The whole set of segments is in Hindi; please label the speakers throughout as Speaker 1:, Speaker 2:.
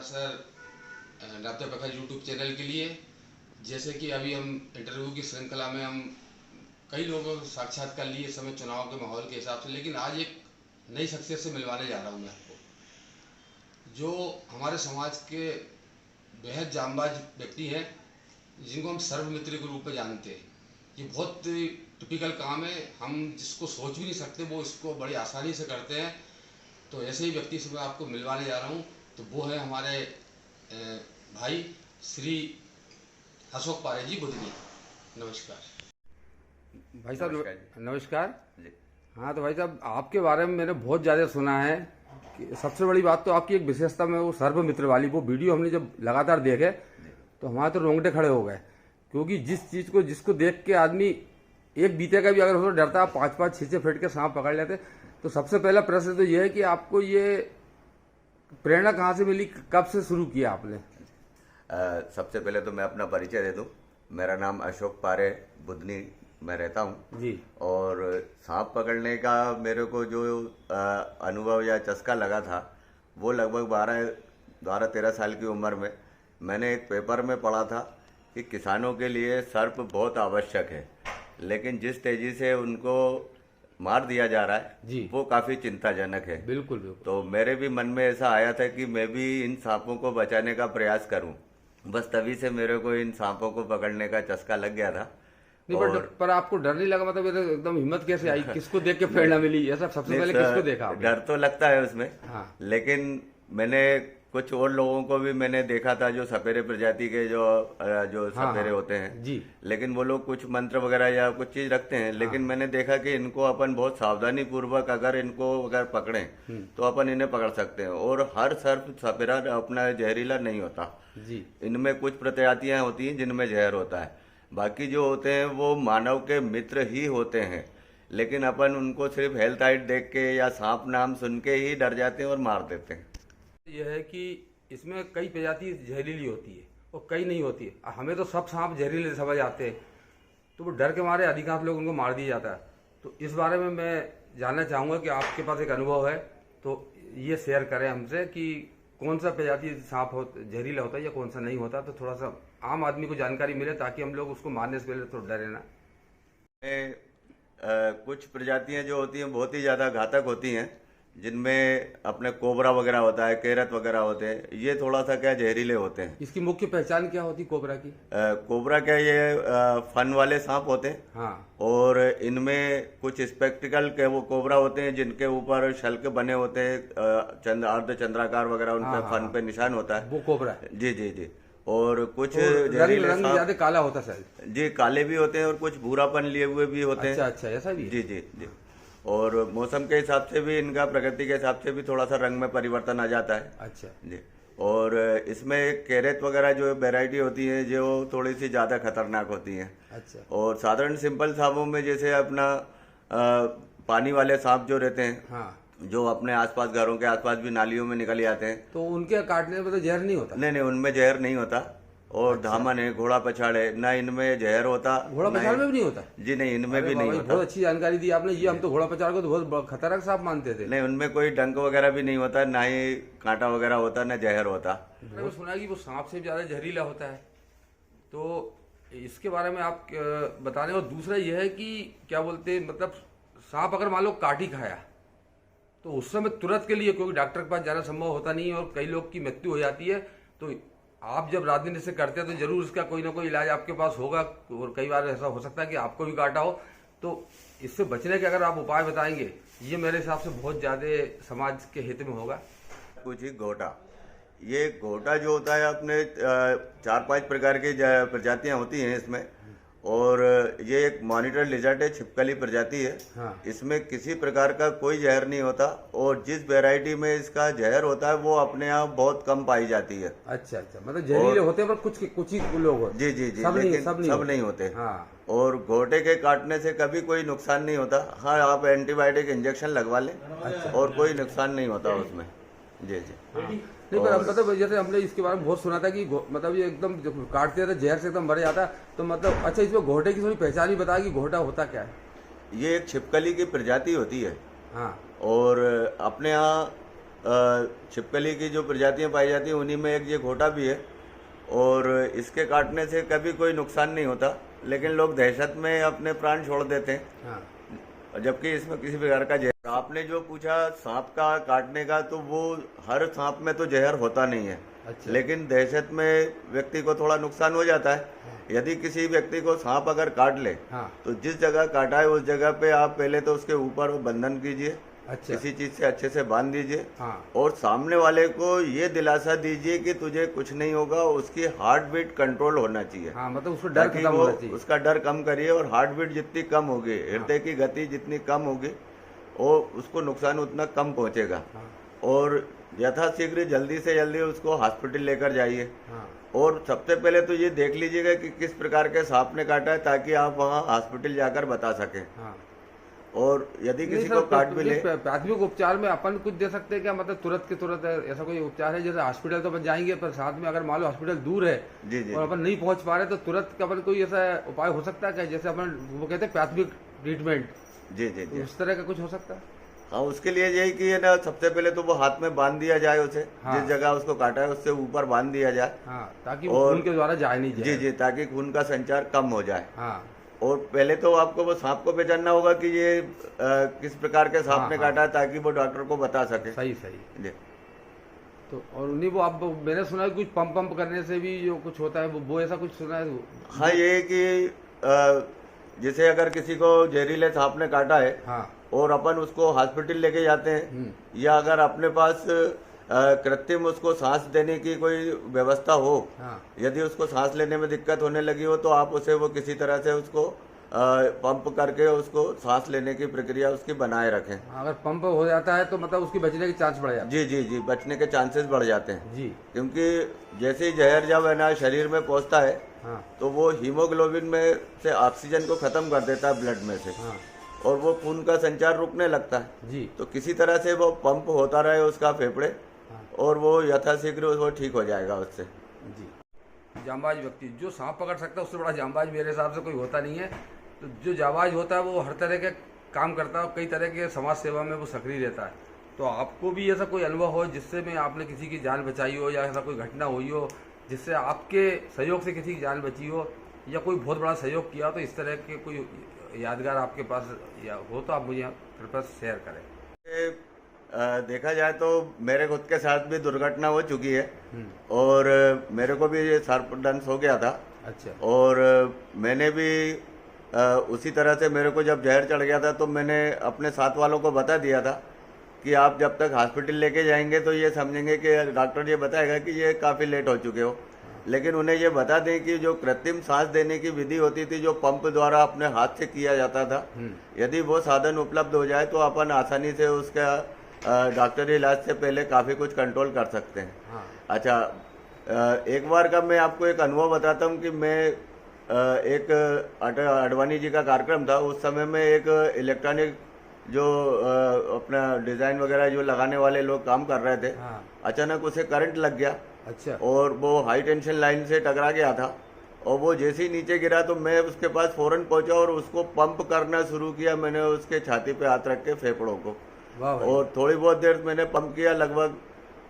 Speaker 1: नमस्कार सर, डॉक्टर प्रकाश यूट्यूब चैनल के लिए। जैसे कि अभी हम इंटरव्यू की श्रृंखला में हम कई लोगों को साक्षात्कार लिए इस समय चुनाव के माहौल के हिसाब से, लेकिन आज एक नई शख्सियत से मिलवाने जा रहा हूँ मैं आपको, जो हमारे समाज के बेहद जांबाज व्यक्ति हैं, जिनको हम सर्वमित्र के रूप में जानते हैं। ये बहुत टिपिकल काम है, हम जिसको सोच भी नहीं सकते वो इसको बड़ी आसानी से करते हैं। तो ऐसे ही व्यक्ति से मैं आपको मिलवाने जा रहा हूँ। तो वो है हमारे भाई श्री अशोक पारे जी बुधनी। नमस्कार
Speaker 2: भाई साहब।
Speaker 3: नमस्कार
Speaker 2: नमस्कार
Speaker 3: जी।
Speaker 2: हाँ, तो भाई साहब आपके बारे में मैंने बहुत ज़्यादा सुना है कि सबसे बड़ी बात तो आपकी एक विशेषता में वो सर्वमित्र वाली वो वीडियो हमने जब लगातार देखे तो हमारे तो रोंगटे खड़े हो गए, क्योंकि जिस चीज़ को जिसको देख के आदमी एक बीते का भी अगर हो तो डरता, 5-5 6 फीट के सांप पकड़ लेते। तो सबसे पहला प्रश्न तो ये है कि आपको ये प्रेरणा कहाँ से मिली, कब से शुरू किया आपने?
Speaker 3: सबसे पहले तो मैं अपना परिचय दे दूं। मेरा नाम अशोक पारे बुधनी मैं रहता हूं
Speaker 2: जी।
Speaker 3: और सांप पकड़ने का मेरे को जो अनुभव या चस्का लगा था वो लगभग 12-13 साल की उम्र में मैंने एक पेपर में पढ़ा था कि किसानों के लिए सर्प बहुत आवश्यक है, लेकिन जिस तेजी से उनको मार दिया जा रहा है
Speaker 2: जी।
Speaker 3: वो काफ़ी चिंताजनक है।
Speaker 2: बिल्कुल बिल्कुल।
Speaker 3: तो मेरे भी मन में ऐसा आया था कि मैं भी इन सांपों को बचाने का प्रयास करूं। बस तभी से मेरे को इन सांपों को पकड़ने का चस्का लग गया था।
Speaker 2: नहीं, पर आपको डर नहीं लगा? मतलब ये तो एकदम हिम्मत कैसे आई, किसको देख के प्रेरणा मिली? ऐसा सबसे पहले किसको देखा आपने?
Speaker 3: डर तो लगता है उसमें,
Speaker 2: हाँ।
Speaker 3: लेकिन मैंने कुछ और लोगों को भी मैंने देखा था जो सपेरे प्रजाति के जो सपेरे
Speaker 2: हाँ,
Speaker 3: होते हैं
Speaker 2: जी।
Speaker 3: लेकिन वो लोग कुछ मंत्र वगैरह या कुछ चीज रखते हैं, लेकिन मैंने देखा कि इनको अपन बहुत सावधानी पूर्वक अगर पकड़ें तो अपन इन्हें पकड़ सकते हैं। और हर सर्प सपेरा अपना जहरीला नहीं होता
Speaker 2: जी।
Speaker 3: इनमें कुछ प्रजातियां होती हैं जिनमें जहर होता है। बाकी जो होते हैं वो मानव के मित्र ही होते हैं, लेकिन अपन उनको सिर्फ हेल्थ आइट देख के या सांप नाम सुन के ही डर जाते हैं और मार देते हैं।
Speaker 2: यह है कि इसमें कई प्रजाति जहरीली होती है और कई नहीं होती है। हमें तो सब सांप जहरीले समझ आते हैं, तो वो डर के मारे अधिकांश लोग उनको मार दिया जाता है। तो इस बारे में मैं जानना चाहूँगा कि आपके पास एक अनुभव है तो ये शेयर करें हमसे कि कौन सा प्रजाति सांप जहरीला होता है या कौन सा नहीं होता, तो थोड़ा सा आम आदमी को जानकारी मिले ताकि हम लोग उसको मारने से पहले थोड़ा डरे ना।
Speaker 3: कुछ प्रजातियां जो होती हैं बहुत ही ज़्यादा घातक होती हैं, जिनमें अपने कोबरा वगैरह होता है, केरत वगैरह होते हैं। ये थोड़ा सा क्या जहरीले होते हैं।
Speaker 2: इसकी मुख्य पहचान क्या होती कोबरा की?
Speaker 3: कोबरा क्या ये फन वाले सांप होते हैं।
Speaker 2: हाँ।
Speaker 3: और इनमें कुछ स्पेक्टिकल के वो कोबरा होते हैं जिनके ऊपर शल्क बने होते हैं, अर्ध चंद्राकार वगैरह, उन पे फन पे निशान होता है,
Speaker 2: वो कोबरा है।
Speaker 3: जी जी जी। और कुछ
Speaker 2: जहरीले रंग ज्यादा काला होता है शायद।
Speaker 3: जी, काले भी होते हैं और कुछ भूरापन लिए हुए भी होते हैं।
Speaker 2: अच्छा अच्छा, ऐसा भी है?
Speaker 3: जी जी जी। और मौसम के हिसाब से भी, इनका प्रकृति के हिसाब से भी थोड़ा सा रंग में परिवर्तन आ जाता है।
Speaker 2: अच्छा
Speaker 3: जी। और इसमें कैरेट वगैरह जो वैरायटी होती है जो थोड़ी सी ज़्यादा खतरनाक होती हैं।
Speaker 2: अच्छा।
Speaker 3: और साधारण सिंपल सांपों में जैसे अपना पानी वाले सांप जो रहते हैं,
Speaker 2: हाँ,
Speaker 3: जो अपने आसपास घरों के आसपास भी नालियों में निकल जाते हैं,
Speaker 2: तो उनके काटने में तो जहर नहीं होता?
Speaker 3: नहीं नहीं, उनमें जहर नहीं होता। और धामन है, घोड़ा पछाड़ है, ना इनमें जहर होता।
Speaker 2: घोड़ा पछाड़ में भी नहीं होता?
Speaker 3: जी नहीं, इनमें भी नहीं होता।
Speaker 2: बहुत अच्छी जानकारी दी आपने। ये हम तो घोड़ा पछाड़ को तो बहुत खतरनाक सांप मानते थे।
Speaker 3: नहीं, उनमें कोई डंक वगैरह भी नहीं होता, ना ही कांटा वगैरह होता, ना जहर होता।
Speaker 2: मैंने सुना कि वो सांप से ज्यादा जहरीला होता है, तो इसके बारे में आप बताने। और दूसरा यह है कि क्या बोलते, मतलब सांप अगर मान लो काट ही खाया तो उस समय तुरंत के लिए, क्योंकि डॉक्टर के पास जाना संभव होता नहीं है और कई लोग की मृत्यु हो जाती है, तो आप जब रात दिन इसे करते हैं तो जरूर इसका कोई ना कोई इलाज आपके पास होगा। और कई बार ऐसा हो सकता है कि आपको भी काटा हो, तो इससे बचने के अगर आप उपाय बताएंगे, ये मेरे हिसाब से बहुत ज्यादा समाज के हित में होगा।
Speaker 3: कुछ ही घोटा, ये घोटा जो होता है अपने 4-5 प्रकार की प्रजातियां होती हैं इसमें। और ये एक मॉनिटर लिजर्ट है, छिपकली प्रजाति है।
Speaker 2: हाँ।
Speaker 3: इसमें किसी प्रकार का कोई जहर नहीं होता, और जिस वैरायटी में इसका जहर होता है वो अपने आप बहुत कम पाई जाती है।
Speaker 2: अच्छा अच्छा, मतलब जहरीले होते हैं पर कुछ ही लोग होते हैं।
Speaker 3: जी जी जी,
Speaker 2: सब
Speaker 3: लेकिन
Speaker 2: सब
Speaker 3: नहीं होते।
Speaker 2: हाँ।
Speaker 3: और घोटे के काटने से कभी कोई नुकसान नहीं होता। हाँ, आप एंटीबायोटिक इंजेक्शन लगवा लें। अच्छा। और कोई नुकसान नहीं होता उसमें। जी जी।
Speaker 2: हाँ। नहीं, पर मतलब जैसे हमने इसके बारे में बहुत सुना था कि मतलब ये एकदम जब काटते थे जहर से एकदम मर जाता, तो मतलब अच्छा, इसमें घोटे की थोड़ी पहचान ही बताया कि घोटा होता क्या है?
Speaker 3: ये एक छिपकली की प्रजाति होती है।
Speaker 2: हाँ।
Speaker 3: और अपने यहाँ छिपकली की जो प्रजातियां पाई जाती हैं उन्हीं में एक ये घोटा भी है, और इसके काटने से कभी कोई नुकसान नहीं होता, लेकिन लोग दहशत में अपने प्राण छोड़ देते हैं।
Speaker 2: हाँ।
Speaker 3: जबकि इसमें किसी प्रकार का जहर, आपने जो पूछा सांप का काटने का, तो वो हर सांप में तो जहर होता नहीं है।
Speaker 2: अच्छा।
Speaker 3: लेकिन दहशत में व्यक्ति को थोड़ा नुकसान हो जाता है। यदि किसी व्यक्ति को सांप अगर काट ले,
Speaker 2: हाँ।
Speaker 3: तो जिस जगह काटा है उस जगह पे आप पहले तो उसके ऊपर बंधन कीजिए,
Speaker 2: अच्छा।
Speaker 3: किसी चीज से अच्छे से बांध दीजिए,
Speaker 2: हाँ।
Speaker 3: और सामने वाले को ये दिलासा दीजिए कि तुझे कुछ नहीं होगा। उसकी हार्ट बीट कंट्रोल होना चाहिए।
Speaker 2: हाँ, मतलब उसको डर
Speaker 3: ताकि
Speaker 2: खत्म
Speaker 3: वो
Speaker 2: होना चाहिए।
Speaker 3: उसका डर कम करिए, और हार्ट बीट जितनी कम होगी, हृदय की गति जितनी कम होगी, और उसको नुकसान उतना कम पहुंचेगा।
Speaker 2: हाँ।
Speaker 3: और यथाशीघ्र जल्दी से जल्दी उसको हॉस्पिटल लेकर जाइए।
Speaker 2: हाँ।
Speaker 3: और सबसे पहले तो ये देख लीजिएगा कि किस प्रकार के सांप ने काटा है, ताकि आप वहाँ हॉस्पिटल जाकर बता सकें।
Speaker 2: हाँ।
Speaker 3: और यदि
Speaker 2: नहीं
Speaker 3: किसी
Speaker 2: सर,
Speaker 3: को काट भी ले,
Speaker 2: प्राथमिक उपचार में अपन कुछ दे सकते हैं क्या? मतलब तुरंत के तुरंत ऐसा कोई उपचार है? जैसे हॉस्पिटल तो अपन जाएंगे, पर साथ में अगर मान लो हॉस्पिटल दूर है
Speaker 3: जी जी
Speaker 2: और अपन नहीं पहुंच पा रहे, तो तुरंत का अपन कोई ऐसा उपाय हो सकता है क्या? जैसे अपन वो कहते हैं प्राथमिक ट्रीटमेंट,
Speaker 3: जी जी जी।
Speaker 2: उस तरह का कुछ हो सकता है?
Speaker 3: हाँ, उसके लिए यही कि ना, सबसे पहले तो वो हाथ में बांध दिया जाए उसे।
Speaker 2: हाँ।
Speaker 3: जिस जगह उसको काटा है उससे ऊपर बांध दिया जाए।
Speaker 2: हाँ, ताकि वो
Speaker 3: और
Speaker 2: खून के द्वारा जाए नहीं जाए।
Speaker 3: जी जी, ताकि खून का संचार कम हो जाए।
Speaker 2: हाँ।
Speaker 3: और पहले तो आपको वो सांप को पहचानना होगा कि ये किस प्रकार के सांप
Speaker 2: हाँ,
Speaker 3: ने
Speaker 2: हाँ।
Speaker 3: काटा है, ताकि वो डॉक्टर को बता सके।
Speaker 2: सही सही।
Speaker 3: जी।
Speaker 2: तो और उन्हीं वो आप, मैंने सुना है कुछ पंप करने से भी जो कुछ होता है, वो ऐसा कुछ सुना है?
Speaker 3: हाँ, ये कि जैसे अगर किसी को जहरीले सांप ने काटा है,
Speaker 2: हाँ।
Speaker 3: और अपन उसको हॉस्पिटल लेके जाते हैं, या अगर अपने पास कृत्रिम उसको सांस देने की कोई व्यवस्था हो,
Speaker 2: हाँ।
Speaker 3: यदि उसको सांस लेने में दिक्कत होने लगी हो, तो आप उसे वो किसी तरह से उसको पंप करके उसको सांस लेने की प्रक्रिया उसकी बनाए रखें।
Speaker 2: अगर पंप हो जाता है तो मतलब उसकी बचने के चांस बढ़ जाते
Speaker 3: जी जी जी, बचने के चांसेस बढ़ जाते हैं।
Speaker 2: हैं। जी।
Speaker 3: क्योंकि जैसे ही जहर जब है ना शरीर में पहुंचता है,
Speaker 2: हाँ।
Speaker 3: तो वो हीमोग्लोबिन में से ऑक्सीजन को खत्म कर देता है ब्लड में से,
Speaker 2: हाँ।
Speaker 3: और वो खून का संचार रुकने लगता है।
Speaker 2: जी।
Speaker 3: तो किसी तरह से वो पंप होता रहे उसका फेफड़े,
Speaker 2: हाँ।
Speaker 3: और वो यथाशीघ्र वो ठीक हो जाएगा उससे।
Speaker 2: जी। जांबाज व्यक्ति जो सांप पकड़ सकता है, उससे बड़ा जांबाज मेरे हिसाब से कोई होता नहीं है। तो जो जांबाज होता है वो हर तरह के काम करता है और कई तरह के समाज सेवा में वो सक्रिय रहता है। तो आपको भी ऐसा कोई अनुभव हो जिससे में आपने किसी की जान बचाई हो, या ऐसा कोई घटना हुई हो जिससे आपके सहयोग से किसी की जान बची हो, या कोई बहुत बड़ा सहयोग किया हो, तो इस तरह के कोई यादगार आपके पास या हो तो आप मुझे कृपया शेयर करें।
Speaker 3: देखा जाए तो मेरे खुद के साथ भी दुर्घटना हो चुकी है, और मेरे को भी ये सर्पदंश हो गया था।
Speaker 2: अच्छा।
Speaker 3: और मैंने भी उसी तरह से, मेरे को जब जहर चढ़ गया था, तो मैंने अपने साथ वालों को बता दिया था कि आप जब तक हॉस्पिटल लेके जाएंगे तो ये समझेंगे कि डॉक्टर ये बताएगा कि ये काफ़ी लेट हो चुके हो। लेकिन उन्हें ये बता दें कि जो कृत्रिम सांस देने की विधि होती थी, जो पंप द्वारा अपने हाथ से किया जाता था, यदि वो साधन उपलब्ध हो जाए तो अपन आसानी से उसका डॉक्टरी इलाज से पहले काफ़ी कुछ कंट्रोल कर सकते हैं।
Speaker 2: हाँ।
Speaker 3: अच्छा, एक बार का मैं आपको एक अनुभव बताता हूँ कि मैं एक अडवाणी जी का कार्यक्रम था, उस समय में एक इलेक्ट्रॉनिक जो अपना डिज़ाइन वगैरह जो लगाने वाले लोग काम कर रहे थे,
Speaker 2: हाँ।
Speaker 3: अचानक उसे करंट लग गया।
Speaker 2: अच्छा।
Speaker 3: और वो हाई टेंशन लाइन से टकरा गया था, और वो जैसे ही नीचे गिरा तो मैं उसके पास फौरन पहुंचा और उसको पंप करना शुरू किया। मैंने उसके छाती पे हाथ रख के फेफड़ों को,
Speaker 2: वाह भाई।
Speaker 3: और थोड़ी बहुत देर मैंने पंप किया, लगभग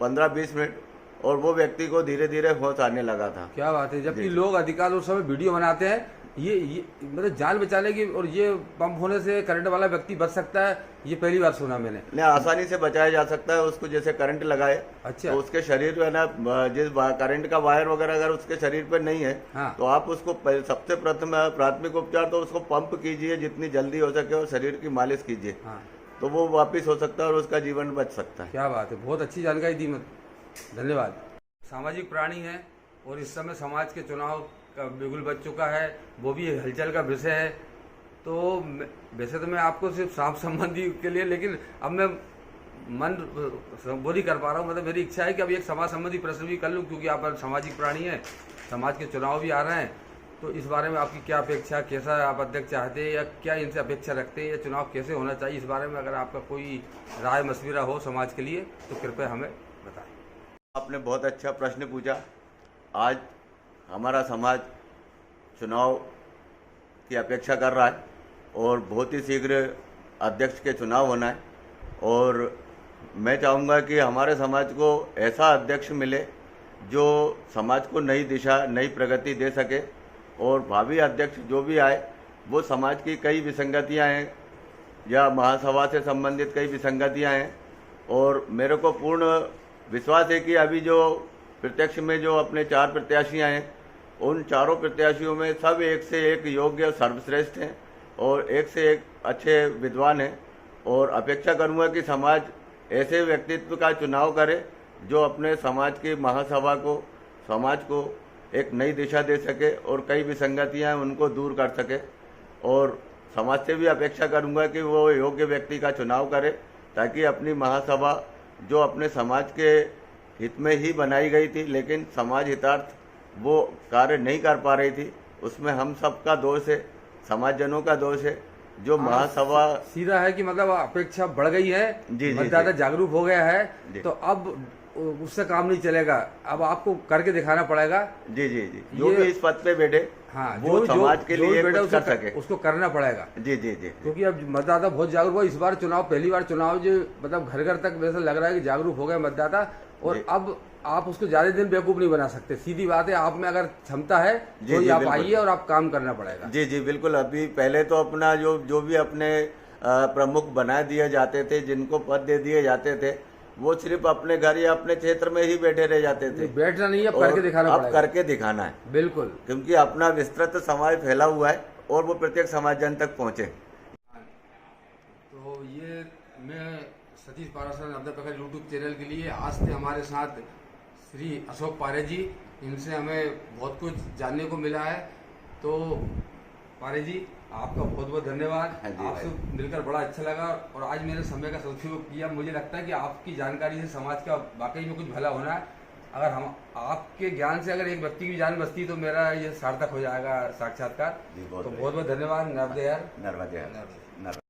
Speaker 3: 15-20 मिनट, और वो व्यक्ति को धीरे धीरे होश आने लगा था।
Speaker 2: क्या बात है। जबकि लोग अधिकांश उस समय वीडियो बनाते हैं, ये मतलब जान बचाने की, और ये पंप होने से करंट वाला व्यक्ति बच सकता है, ये पहली बार सुना मैंने।
Speaker 3: नहीं, आसानी से बचाया जा सकता है उसको। जैसे करंट लगाए,
Speaker 2: अच्छा।
Speaker 3: तो उसके शरीर में ना, जिस करंट का वायर वगैरह अगर उसके शरीर पे नहीं है,
Speaker 2: हाँ।
Speaker 3: तो आप उसको सबसे प्रथम प्राथमिक उपचार तो उसको पंप कीजिए जितनी जल्दी हो सके, और शरीर की मालिश कीजिए।
Speaker 2: हाँ।
Speaker 3: तो वो वापिस हो सकता है और उसका जीवन बच सकता है।
Speaker 2: क्या बात है, बहुत अच्छी जानकारी दी। मत धन्यवाद। सामाजिक प्राणी है, और इस समय समाज के चुनाव का बिगुल बच चुका है, वो भी हलचल का विषय है। तो वैसे तो मैं आपको सिर्फ सांप संबंधी के लिए, लेकिन अब मैं मन वो नहीं कर पा रहा हूँ। मतलब मेरी इच्छा है कि अब एक समाज संबंधी प्रश्न भी कर लूँ, क्योंकि आप सामाजिक प्राणी हैं, समाज के चुनाव भी आ रहे हैं। तो इस बारे में आपकी क्या अपेक्षा, कैसा आप अध्यक्ष चाहते हैं, या क्या इनसे अपेक्षा रखते हैं, या चुनाव कैसे होना चाहिए, इस बारे में अगर आपका कोई राय मशविरा हो समाज के लिए तो कृपया हमें बताएं।
Speaker 3: आपने बहुत अच्छा प्रश्न पूछा। आज हमारा समाज चुनाव की अपेक्षा कर रहा है, और बहुत ही शीघ्र अध्यक्ष के चुनाव होना है, और मैं चाहूँगा कि हमारे समाज को ऐसा अध्यक्ष मिले जो समाज को नई दिशा, नई प्रगति दे सके, और भावी अध्यक्ष जो भी आए वो समाज की कई विसंगतियां हैं या महासभा से संबंधित कई विसंगतियां हैं, और मेरे को पूर्ण विश्वास है कि अभी जो प्रत्यक्ष में जो अपने 4 प्रत्याशी हैं, उन चारों प्रत्याशियों में सब एक से एक योग्य, सर्वश्रेष्ठ हैं और एक से एक अच्छे विद्वान हैं। और अपेक्षा करूंगा कि समाज ऐसे व्यक्तित्व का चुनाव करे जो अपने समाज की महासभा को, समाज को एक नई दिशा दे सके और कई विसंगतियां हैं उनको दूर कर सके। और समाज से भी अपेक्षा करूंगा कि वो योग्य व्यक्ति का चुनाव करे, ताकि अपनी महासभा जो अपने समाज के हित में ही बनाई गई थी, लेकिन समाज हितार्थ वो कार्य नहीं कर पा रही थी, उसमें हम सबका दोष है, समाजजनों का दोष है। जो महासभा
Speaker 2: सीधा है कि मतलब अपेक्षा बढ़ गई है,
Speaker 3: जी,
Speaker 2: मतदाता
Speaker 3: जी।
Speaker 2: जागरूक हो गया है,
Speaker 3: जी।
Speaker 2: तो अब उससे काम नहीं चलेगा, अब आपको करके दिखाना पड़ेगा।
Speaker 3: जी जी जी, जो भी इस पद पे बैठे,
Speaker 2: हाँ,
Speaker 3: वो समाज के लिए
Speaker 2: बेटा
Speaker 3: कुछ कर सके,
Speaker 2: उसको करना पड़ेगा।
Speaker 3: जी जी जी।
Speaker 2: क्योंकि अब मतदाता बहुत जागरूक हुआ। इस बार चुनाव, पहली बार चुनाव जो मतलब घर घर तक वैसा लग रहा है कि जागरूक हो गए मतदाता, और अब आप उसको ज्यादा दिन बेवकूफ नहीं बना सकते। सीधी बात है, आप में अगर क्षमता है तो आप आइए और आप काम करना पड़ेगा।
Speaker 3: जी जी बिल्कुल। अभी पहले तो अपना जो भी अपने प्रमुख बना दिए जाते थे, जिनको पद दे दिए जाते थे, वो सिर्फ अपने घर या अपने क्षेत्र में ही बैठे रह जाते थे।
Speaker 2: बैठना नहीं है, अब करके दिखाना
Speaker 3: अब
Speaker 2: पड़ेगा।
Speaker 3: करके दिखाना है,
Speaker 2: बिल्कुल,
Speaker 3: क्योंकि अपना विस्तृत समाज फैला हुआ है और वो प्रत्येक समाजजन तक पहुंचे।
Speaker 2: तो ये मैं सतीश पाराशर नवदीप प्रकाश यूट्यूब चैनल के लिए आज थे हमारे साथ श्री अशोक पारे जी। इनसे हमें बहुत कुछ जानने को मिला है। तो पारे जी, आपका बहुत बहुत धन्यवाद। आपसे मिलकर बड़ा अच्छा लगा और आज मेरे समय का सदुपयोग किया। मुझे लगता है कि आपकी जानकारी से समाज का वाकई में कुछ भला होना है। अगर हम आपके ज्ञान से अगर एक व्यक्ति की जान बचती तो मेरा ये सार्थक हो जाएगा साक्षात्कार। तो बहुत बहुत धन्यवाद। नर्मदे यार।
Speaker 3: नर्मदे।